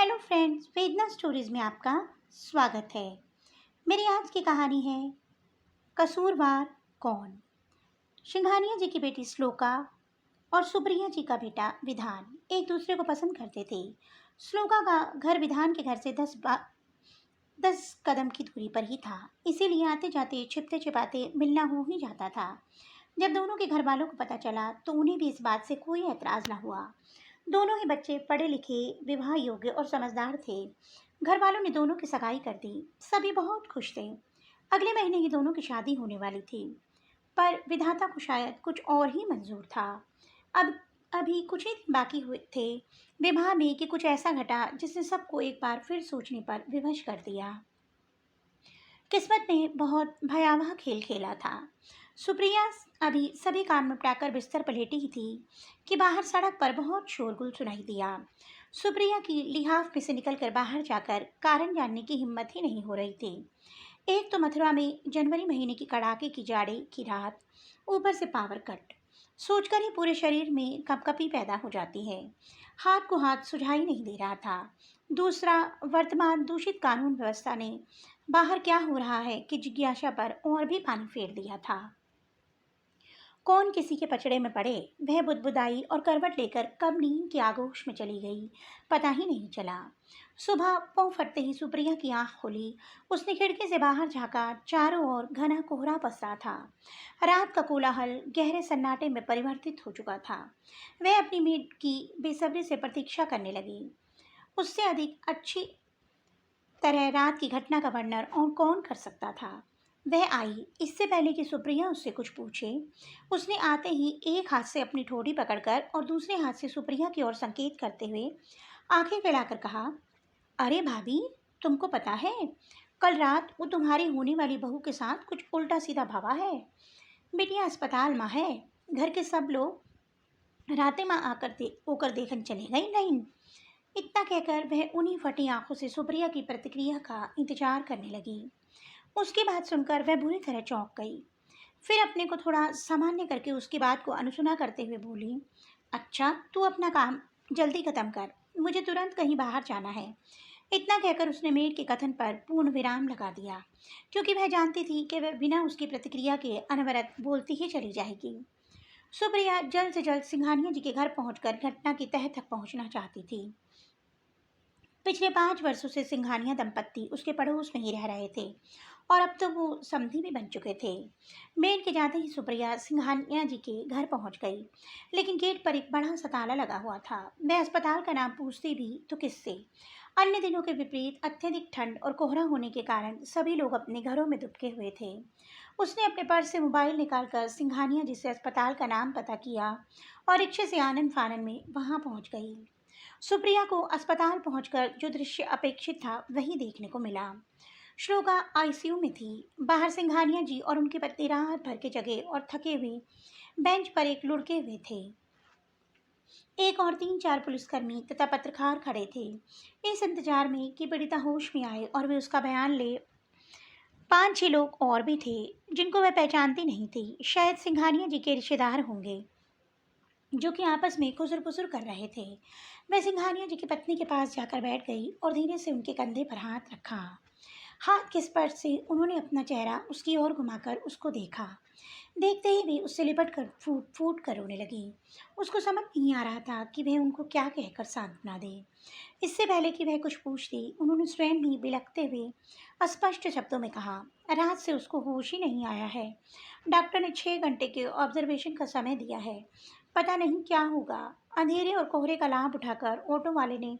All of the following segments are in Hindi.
हेलो फ्रेंड्स, वेदना स्टोरीज में आपका स्वागत है। मेरी आज की कहानी है कसूरवार कौन। सिंघानिया जी की बेटी श्लोका और सुप्रिया जी का बेटा विधान एक दूसरे को पसंद करते थे। श्लोका का घर विधान के घर से 10 कदम की दूरी पर ही था, इसीलिए आते जाते छिपते छिपाते मिलना हो ही जाता था। जब दोनों के घर वालों को पता चला तो उन्हें भी इस बात से कोई एतराज न हुआ। दोनों ही बच्चे पढ़े लिखे, विवाह योग्य और समझदार थे। घर वालों ने दोनों की सगाई कर दी। सभी बहुत खुश थे। अगले महीने ही दोनों की शादी होने वाली थी, पर विधाता को शायद कुछ और ही मंजूर था। अब अभी कुछ ही दिन बाकी हुए थे विवाह में कि कुछ ऐसा घटा जिसने सबको एक बार फिर सोचने पर विवश कर दिया। किस्मत ने बहुत भयावह खेल खेला था। सुप्रिया अभी सभी काम निपटाकर बिस्तर पर लेटी ही थी कि बाहर सड़क पर बहुत शोरगुल सुनाई दिया। सुप्रिया की लिहाफ में से निकलकर बाहर जाकर कारण जानने की हिम्मत ही नहीं हो रही थी। एक तो मथुरा में जनवरी महीने की कड़ाके की जाड़े की रात, ऊपर से पावर कट, सोचकर ही पूरे शरीर में कपकपी पैदा हो जाती है। हाथ को हाथ सुझाई नहीं दे रहा था। दूसरा, वर्तमान दूषित कानून व्यवस्था ने बाहर क्या हो रहा है कि जिज्ञासा पर और भी पानी फेर दिया था। कौन किसी के पचड़े में पड़े, वह बुदबुदाई और करवट लेकर कब नींद की आगोश में चली गई, पता ही नहीं चला। सुबह पौ फटते ही सुप्रिया की आंख खुली। उसने खिड़की से बाहर झांका। चारों ओर घना कोहरा पसरा था। रात का कोलाहल गहरे सन्नाटे में परिवर्तित हो चुका था। वह अपनी मेड की बेसब्री से प्रतीक्षा करने लगी। उससे अधिक अच्छी तरह रात की घटना का वर्णन और कौन कर सकता था। वह आई इससे पहले कि सुप्रिया उससे कुछ पूछे। उसने आते ही एक हाथ से अपनी ठोड़ी पकड़कर और दूसरे हाथ से सुप्रिया की ओर संकेत करते हुए आंखें फैलाकर कहा, अरे भाभी, तुमको पता है कल रात वो तुम्हारी होने वाली बहू के साथ कुछ उल्टा सीधा भवा है। बिटिया अस्पताल में है। घर के सब लोग रातें माँ आकर होकर देखन चले गई नहीं। इतना कहकर वह उन्हीं फटी आंखों से सुप्रिया की प्रतिक्रिया का इंतजार करने लगी। उसकी बात सुनकर वह बुरी तरह चौंक गई। फिर अपने को थोड़ा सामान्य करके उसकी बात को अनसुना करते हुए बोली, अच्छा तू अपना काम जल्दी खत्म कर, मुझे तुरंत कहीं बाहर जाना है। इतना कहकर उसने मेड के कथन पर पूर्ण विराम लगा दिया, क्योंकि वह जानती थी कि वह बिना उसकी प्रतिक्रिया के अनवरत बोलती ही चली जाएगी। सुप्रिया जल्द से जल्द सिंघानिया जी के घर पहुंचकर घटना की तह तक पहुंचना चाहती थी। पिछले 5 वर्षों से सिंघानिया दंपत्ति उसके पड़ोस में ही रह रहे थे और अब तो वो समधी भी बन चुके थे। मेड के जाते ही सुप्रिया सिंघानिया जी के घर पहुंच गई, लेकिन गेट पर एक बड़ा सा ताला लगा हुआ था। वह अस्पताल का नाम पूछती भी तो किससे। अन्य दिनों के विपरीत अत्यधिक ठंड और कोहरा होने के कारण सभी लोग अपने घरों में दुबके हुए थे। उसने अपने पर्स से मोबाइल निकालकर सिंघानिया जी से अस्पताल का नाम पता किया और रिक्शे से आनन फानन में वहां पहुंच गई। सुप्रिया को अस्पताल पहुंचकर जो दृश्य अपेक्षित था वही देखने को मिला। श्लोका आईसीयू में थी। बाहर सिंघानिया जी और उनकी पत्नी रात भर के जगे और थके हुए बेंच पर एक लुढ़के हुए थे। एक और 3-4 पुलिसकर्मी तथा पत्रकार खड़े थे, इस इंतजार में कि पीड़िता होश में आए और वे उसका बयान ले। 5-6 लोग और भी थे जिनको वह पहचानती नहीं थी। शायद सिंघानिया जी के रिश्तेदार होंगे, जो कि आपस में खुसर पुसर कर रहे थे। वह सिंघानिया जी की पत्नी के पास जाकर बैठ गई और धीरे से उनके कंधे पर हाथ रखा। हाथ के स्पर्श से उन्होंने अपना चेहरा उसकी ओर घुमाकर उसको देखा। देखते ही वे उससे लिपट कर फूट फूट कर रोने लगी। उसको समझ नहीं आ रहा था कि वह उनको क्या कहकर सांत्वना दे। इससे पहले कि वह कुछ पूछती, उन्होंने स्वयं ही बिलखते हुए अस्पष्ट शब्दों में कहा, रात से उसको होश ही नहीं आया है। डॉक्टर ने 6 घंटे के ऑब्जर्वेशन का समय दिया है। पता नहीं क्या होगा। अंधेरे और कोहरे का लाभ उठाकर ऑटो वाले ने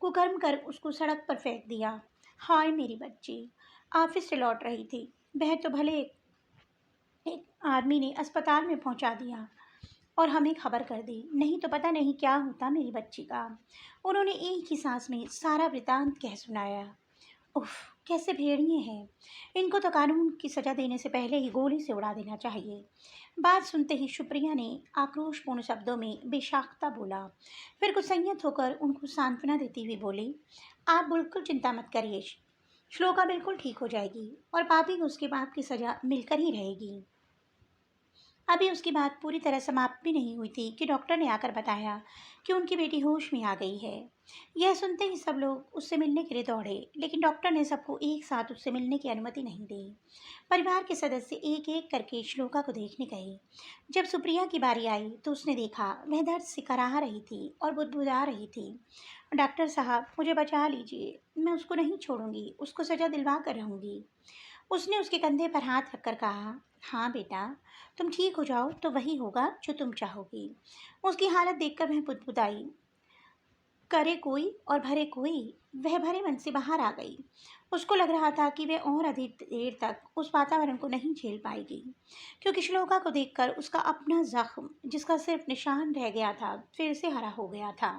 कुकर्म कर उसको सड़क पर फेंक दिया। हाय मेरी बच्ची, ऑफिस से लौट रही थी, वह तो भले एक आदमी ने अस्पताल में पहुंचा दिया और हमें खबर कर दी, नहीं तो पता नहीं क्या होता मेरी बच्ची का। उन्होंने एक ही सांस में सारा वृतांत कह सुनाया। उफ, कैसे भेड़िए हैं। इनको तो कानून की सजा देने से पहले ही गोली से उड़ा देना चाहिए। बात सुनते ही सुप्रिया ने आक्रोशपूर्ण शब्दों में बेशाख्ता बोला। फिर कुछ संयत होकर उनको सांत्वना देती हुई बोली, आप बिल्कुल चिंता मत करिए, श्लोका बिल्कुल ठीक हो जाएगी और पापी को उसके पाप की सजा मिलकर ही रहेगी। अभी उसकी बात पूरी तरह समाप्त भी नहीं हुई थी कि डॉक्टर ने आकर बताया कि उनकी बेटी होश में आ गई है। यह सुनते ही सब लोग उससे मिलने के लिए दौड़े, लेकिन डॉक्टर ने सबको एक साथ उससे मिलने की अनुमति नहीं दी। परिवार के सदस्य एक एक करके श्लोका को देखने गए। जब सुप्रिया की बारी आई तो उसने देखा वह दर्द से कराह रही थी और बुदबुदा रही थी। डॉक्टर साहब, मुझे बचा लीजिए, मैं उसको नहीं छोड़ूंगी, उसको सजा दिलवा कर रहूंगी। उसने उसके कंधे पर हाथ रखकर कहा, हाँ बेटा, तुम ठीक हो जाओ तो वही होगा जो तुम चाहोगी। उसकी हालत देखकर वह बुदबुदाई, करे कोई और भरे कोई। वह भरे मन से बाहर आ गई। उसको लग रहा था कि वह और अधिक देर तक उस वातावरण को नहीं झेल पाएगी, क्योंकि श्लोका को देखकर उसका अपना जख्म, जिसका सिर्फ निशान रह गया था, फिर से हरा हो गया था।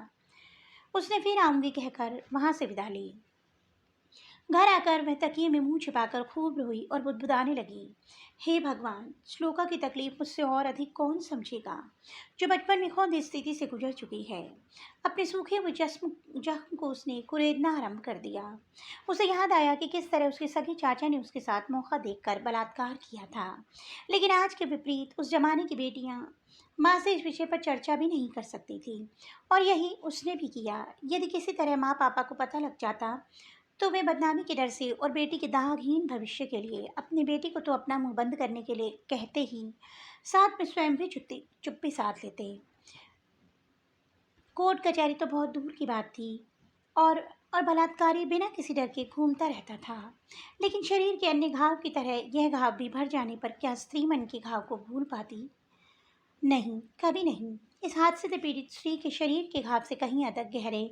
उसने फिर आऊंगी कहकर वहां से विदा ली। घर आकर वह तकिए में मुंह छिपाकर खूब रोई और बुदबुदाने लगी, हे भगवान, श्लोका की तकलीफ मुझसे और अधिक कौन समझेगा, जो बचपन में खुद इस स्थिति से गुजर चुकी है। अपने सूखे हुए जख्म को उसने कुरेदना आरंभ कर दिया। उसे याद आया कि किस तरह उसके सगे चाचा ने उसके साथ मौका देखकर बलात्कार किया था। लेकिन आज के विपरीत उस जमाने की बेटियां माँ से इस विषय पर चर्चा भी नहीं कर सकती थी, और यही उसने भी किया। यदि किसी तरह माँ पापा को पता लग जाता तो वे बदनामी के डर से और बेटी के दागहीन भविष्य के लिए अपनी बेटी को तो अपना मुंह बंद करने के लिए कहते ही साथ में स्वयं भी चुप्पी साध लेते। कोर्ट कचहरी तो बहुत दूर की बात थी, और और बलात्कारी बिना किसी डर के घूमता रहता था। लेकिन शरीर के अन्य घाव की तरह यह घाव भी भर जाने पर क्या स्त्री मन के घाव को भूल पाती? नहीं, कभी नहीं। इस हादसे से पीड़ित स्त्री के शरीर के घाव से कहीं अधिक गहरे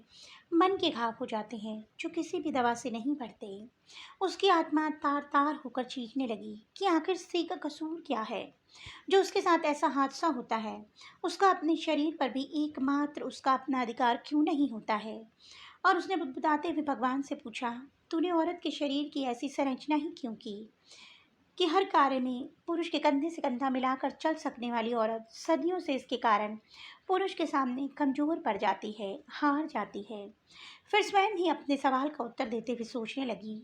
मन के घाव हो जाते हैं, जो किसी भी दवा से नहीं बढ़ते। उसकी आत्मा तार तार होकर चीखने लगी कि आखिर स्त्री का कसूर क्या है, जो उसके साथ ऐसा हादसा होता है। उसका अपने शरीर पर भी एकमात्र उसका अपना अधिकार क्यों नहीं होता है? और उसने बुदबुदाते हुए भगवान से पूछा, तूने औरत के शरीर की ऐसी संरचना ही क्यों की कि हर कार्य में पुरुष के कंधे से कंधा मिलाकर चल सकने वाली औरत सदियों से इसके कारण पुरुष के सामने कमजोर पड़ जाती है, हार जाती है। फिर स्वयं ही अपने सवाल का उत्तर देते हुए सोचने लगी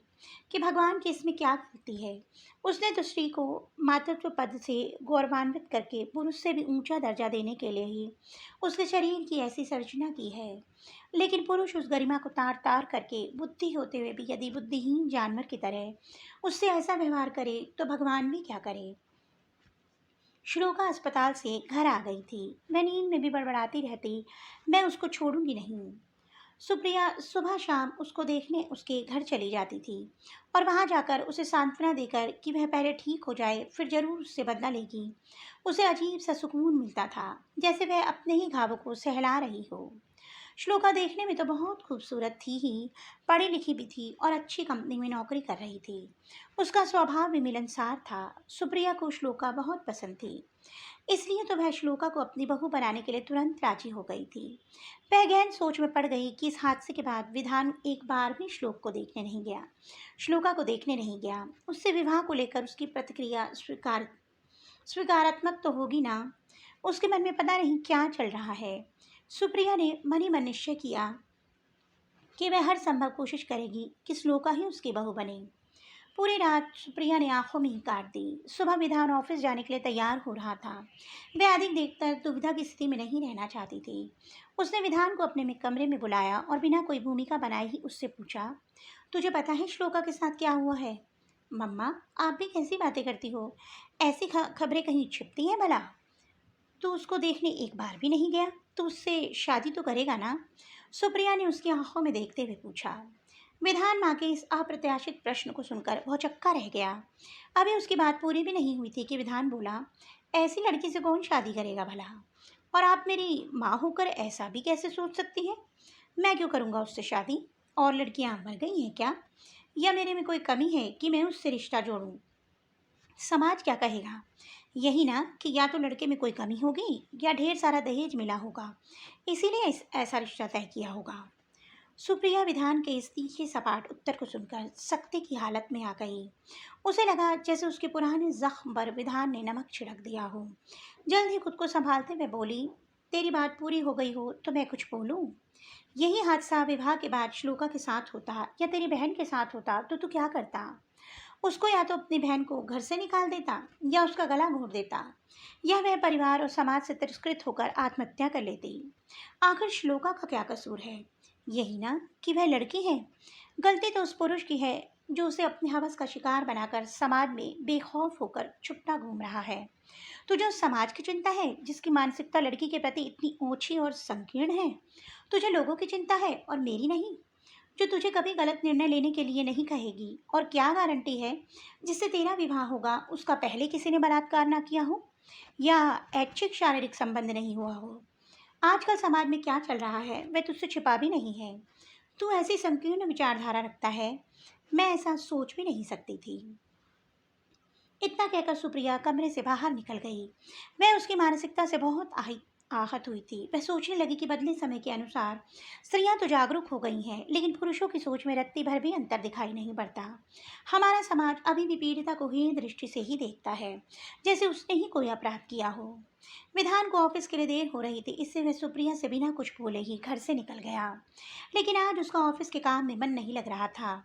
कि भगवान की इसमें क्या गलती है। उसने तो स्त्री को मातृत्व पद से गौरवान्वित करके पुरुष से भी ऊंचा दर्जा देने के लिए ही उसके शरीर की ऐसी संरचना की है। लेकिन पुरुष उस गरिमा को तार तार करके बुद्धि होते हुए भी यदि बुद्धिहीन जानवर की तरह उससे ऐसा व्यवहार करे तो भगवान भी क्या करे। श्लोका अस्पताल से घर आ गई थी। वह नींद में भी बड़बड़ाती रहती, मैं उसको छोड़ूंगी नहीं। सुप्रिया सुबह शाम उसको देखने उसके घर चली जाती थी, और वहां जाकर उसे सांत्वना देकर कि वह पहले ठीक हो जाए फिर जरूर उससे बदला लेगी, उसे अजीब सा सुकून मिलता था, जैसे वह अपने ही घावों को सहला रही हो। श्लोका देखने में तो बहुत खूबसूरत थी ही, पढ़ी लिखी भी थी और अच्छी कंपनी में नौकरी कर रही थी। उसका स्वभाव भी मिलनसार था। सुप्रिया को श्लोका बहुत पसंद थी, इसलिए तो वह श्लोका को अपनी बहू बनाने के लिए तुरंत राजी हो गई थी। वह गहन सोच में पड़ गई कि इस हादसे के बाद विधान एक बार भी श्लोका को देखने नहीं गया। उससे विवाह को लेकर उसकी प्रतिक्रिया स्वीकारात्मक तो होगी ना। उसके मन में पता नहीं क्या चल रहा है। सुप्रिया ने मन ही मन निश्चय किया कि वह हर संभव कोशिश करेगी कि श्लोका ही उसकी बहू बने। पूरी रात सुप्रिया ने आंखों में ही काट दी। सुबह विधान ऑफिस जाने के लिए तैयार हो रहा था। वह अधिक देर तक दुविधा की स्थिति में नहीं रहना चाहती थी। उसने विधान को अपने कमरे में बुलाया और बिना कोई भूमिका बनाए ही उससे पूछा, तुझे पता है श्लोका के साथ क्या हुआ है? मम्मा, आप भी कैसी बातें करती हो? ऐसी खबरें कहीं छिपती हैं भला? तू उसको देखने एक बार भी नहीं गया, तो उससे शादी तो करेगा ना? सुप्रिया ने उसकी आंखों में देखते हुए पूछा। विधान माँ के इस अप्रत्याशित प्रश्न को सुनकर भौचक्का रह गया। अभी उसकी बात पूरी भी नहीं हुई थी कि विधान बोला, ऐसी लड़की से कौन शादी करेगा भला? और आप मेरी माँ होकर ऐसा भी कैसे सोच सकती हैं? मैं क्यों करूँगा उससे शादी? और लड़कियाँ मर गई हैं क्या? या मेरे में कोई कमी है कि मैं उससे रिश्ता जोड़ूं? समाज क्या कहेगा? यही ना कि या तो लड़के में कोई कमी होगी या ढेर सारा दहेज मिला होगा, इसीलिए ऐसा रिश्ता तय किया होगा। सुप्रिया विधान के इस तीखे सपाट उत्तर को सुनकर सख्ती की हालत में आ गई। उसे लगा जैसे उसके पुराने जख्म पर विधान ने नमक छिड़क दिया हो। जल्द ही खुद को संभालते हुए बोली, तेरी बात पूरी हो गई हो तो मैं कुछ बोलूं? यही हादसा विवाह के बाद श्लोका के साथ होता या तेरी बहन के साथ होता तो तू क्या करता? उसको या तो अपनी बहन को घर से निकाल देता या उसका गला घोंट देता, या वह परिवार और समाज से तिरस्कृत होकर आत्महत्या कर लेती। आखिर श्लोका का क्या कसूर है? यही ना कि वह लड़की है। गलती तो उस पुरुष की है जो उसे अपने हवस का शिकार बनाकर समाज में बेखौफ होकर छुट्टा घूम रहा है। तुझे उस समाज की चिंता है जिसकी मानसिकता लड़की के प्रति इतनी ओछी और संकीर्ण है। तुझे लोगों की चिंता है और मेरी नहीं, जो तुझे कभी गलत निर्णय लेने के लिए नहीं कहेगी। और क्या गारंटी है जिससे तेरा विवाह होगा उसका पहले किसी ने बलात्कार ना किया हो या ऐच्छिक शारीरिक संबंध नहीं हुआ हो। आजकल समाज में क्या चल रहा है वह तुझसे छिपा भी नहीं है। तू ऐसी संकीर्ण विचारधारा रखता है, मैं ऐसा सोच भी नहीं सकती थी। इतना कहकर सुप्रिया कमरे से बाहर निकल गई। वह उसकी मानसिकता से बहुत आहत हुई थी। वह सोचने लगी कि बदले समय के अनुसार स्त्रियां तो जागरूक हो गई हैं, लेकिन पुरुषों की सोच में रत्ती भर भी अंतर दिखाई नहीं पड़ता। हमारा समाज अभी भी पीड़िता को हीन दृष्टि से ही देखता है, जैसे उसने ही कोई अपराध किया हो। विधान को ऑफिस के लिए देर हो रही थी, इससे वह सुप्रिया से बिना कुछ बोले ही घर से निकल गया। लेकिन आज उसका ऑफिस के काम में मन नहीं लग रहा था।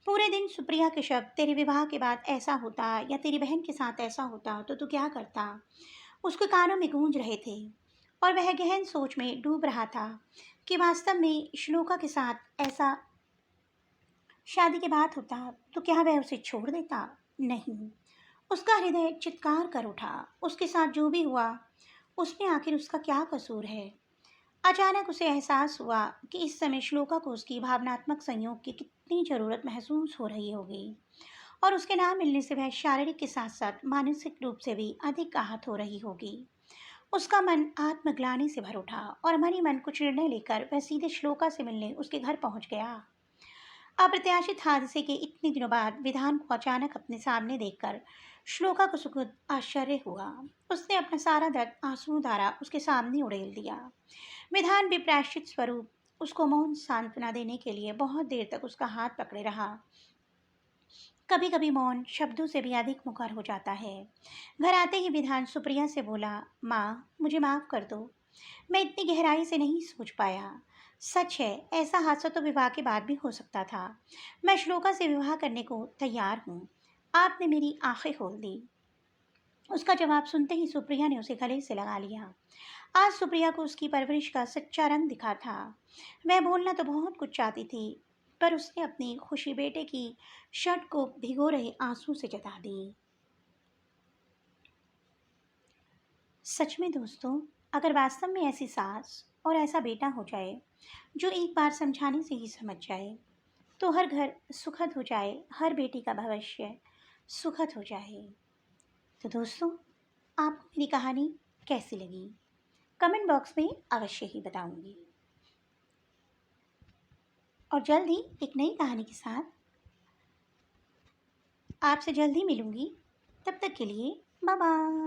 पूरे दिन सुप्रिया के शब्द, तेरे विवाह के बाद ऐसा होता या तेरी बहन के साथ ऐसा होता तो तू क्या करता, उसके कानों में गूंज रहे थे। और वह गहन सोच में डूब रहा था कि वास्तव में श्लोका के साथ ऐसा शादी के बाद होता तो क्या वह उसे छोड़ देता? नहीं। उसका हृदय चित्कार कर उठा। उसके साथ जो भी हुआ उसमें आखिर उसका क्या कसूर है? अचानक उसे एहसास हुआ कि इस समय श्लोका को उसकी भावनात्मक संयोग की कितनी ज़रूरत महसूस हो रही होगी, और उसके ना मिलने से वह शारीरिक के साथ साथ मानसिक रूप से भी अधिक आहत हो रही होगी। उसका मन आत्मग्लानि से भर उठा और मन ही मन कुछ निर्णय लेकर वह सीधे श्लोका से मिलने उसके घर पहुंच गया। अप्रत्याशित हादसे के इतने दिनों बाद विधान को अचानक अपने सामने देखकर श्लोका को सुखद आश्चर्य हुआ। उसने अपना सारा दर्द आंसू धारा उसके सामने उड़ेल दिया। विधान भी प्रायश्चित स्वरूप उसको मौन सांत्वना देने के लिए बहुत देर तक उसका हाथ पकड़े रहा। कभी कभी मौन शब्दों से भी अधिक मुखर हो जाता है। घर आते ही विधान सुप्रिया से बोला, माँ मुझे माफ़ कर दो, मैं इतनी गहराई से नहीं सोच पाया। सच है, ऐसा हादसा तो विवाह के बाद भी हो सकता था। मैं श्लोका से विवाह करने को तैयार हूँ। आपने मेरी आंखें खोल दी। उसका जवाब सुनते ही सुप्रिया ने उसे गले से लगा लिया। आज सुप्रिया को उसकी परवरिश का सच्चा रंग दिखा था। वह बोलना तो बहुत कुछ चाहती थी, पर उसने अपनी खुशी बेटे की शर्ट को भिगो रहे आंसू से जता दी। सच में दोस्तों, अगर वास्तव में ऐसी सास और ऐसा बेटा हो जाए जो एक बार समझाने से ही समझ जाए, तो हर घर सुखद हो जाए, हर बेटी का भविष्य सुखद हो जाए। तो दोस्तों, आपको मेरी कहानी कैसी लगी? कमेंट बॉक्स में अवश्य ही बताऊंगी। और जल्द ही एक नई कहानी के साथ आपसे जल्द ही मिलूंगी। तब तक के लिए बाय बाय।